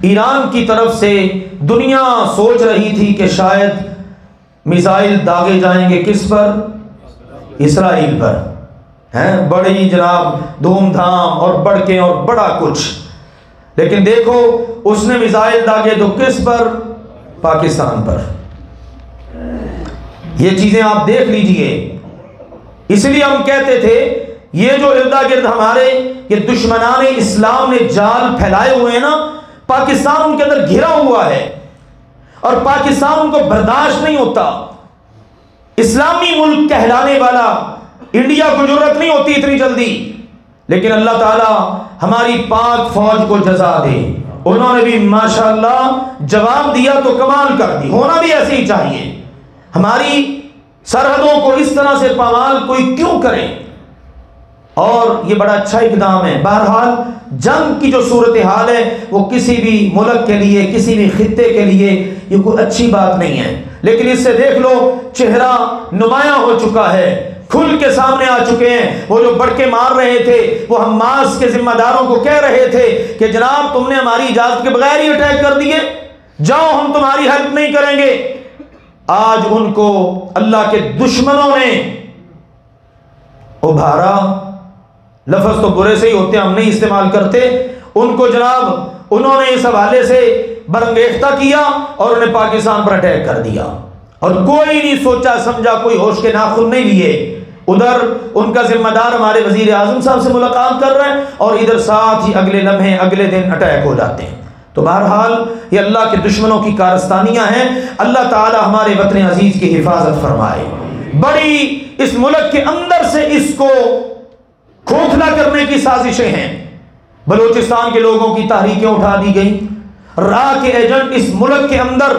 ایران کی طرف سے دنیا سوچ رہی تھی کہ شاید میزائل داغے جائیں گے کس پر؟ اسرائیل پر، ہیں بڑی جناب دھوم دھام اور بڑکیں اور بڑا کچھ، لیکن دیکھو اس نے میزائل داغے تو کس پر؟ پاکستان پر۔ یہ چیزیں آپ دیکھ لیجئے، اس لیے ہم کہتے تھے یہ جو اردا گرد ہمارے یہ دشمنان اسلام نے جال پھیلائے ہوئے ہیں نا، پاکستان ان کے اندر گھرا ہوا ہے اور پاکستان ان کو برداشت نہیں ہوتا۔ اسلامی ملک کہلانے والا انڈیا کو ضرورت نہیں ہوتی اتنی جلدی، لیکن اللہ تعالی ہماری پاک فوج کو جزا دے، انہوں نے بھی ماشاءاللہ جواب دیا تو کمال کر دی، ہونا بھی ایسے ہی چاہیے۔ ہماری سرحدوں کو اس طرح سے پامال کوئی کیوں کرے، اور یہ بڑا اچھا اقدام ہے۔ بہرحال جنگ کی جو صورتحال ہے وہ کسی بھی ملک کے لیے، کسی بھی خطے کے لیے یہ کوئی اچھی بات نہیں ہے، لیکن اس سے دیکھ لو چہرہ نمایاں ہو چکا ہے، کھل کے سامنے آ چکے ہیں۔ وہ جو بڑکے مار رہے تھے وہ حماس کے ذمہ داروں کو کہہ رہے تھے کہ جناب تم نے ہماری اجازت کے بغیر ہی اٹیک کر دیے، جاؤ ہم تمہاری ہیلپ نہیں کریں گے۔ آج ان کو اللہ کے دشمنوں نے ابھارا، لفظ تو برے سے ہی ہوتے ہم نہیں استعمال کرتے، ان کو جناب انہوں نے اس حوالے سے برانگیختہ کیا اور انہیں پاکستان پر اٹیک کر دیا، اور کوئی نہیں سوچا سمجھا، کوئی ہوش کے ناخن نہیں لیے۔ ادھر ان کا ذمہ دار ہمارے وزیر اعظم صاحب سے ملاقات کر رہے ہیں اور ادھر ساتھ ہی اگلے لمحے اگلے دن اٹیک ہو جاتے ہیں۔ تو بہرحال یہ اللہ کے دشمنوں کی کارستانیاں ہیں۔ اللہ تعالی ہمارے وطن عزیز کی حفاظت فرمائے۔ بڑی اس ملک کے اندر سے اس کو کھوکھلا کرنے کی سازشیں ہیں۔ بلوچستان کے لوگوں کی تحریکیں اٹھا دی گئیں، راہ کے ایجنٹ اس ملک کے اندر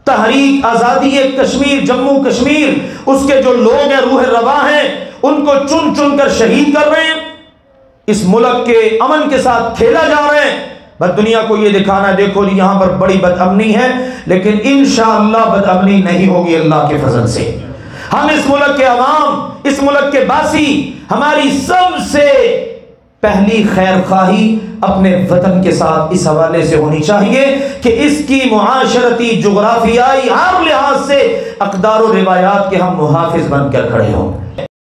تحریک آزادی کشمیر، جموں کشمیر، اس کے جو لوگ ہیں روح رواں ہیں ان کو چن چن کر شہید کر رہے ہیں، اس ملک کے امن کے ساتھ کھیلا جا رہے ہیں، بس دنیا کو یہ دکھانا ہے دیکھو جی یہاں پر بڑی بد امنی ہے، لیکن انشاءاللہ بد امنی نہیں ہوگی اللہ کے فضل سے۔ ہم اس ملک کے عوام، اس ملک کے باسی، ہماری سب سے پہلی خیر خواہی اپنے وطن کے ساتھ اس حوالے سے ہونی چاہیے کہ اس کی معاشرتی، جغرافیائی ہر لحاظ سے اقدار و روایات کے ہم محافظ بن کر کھڑے ہوں۔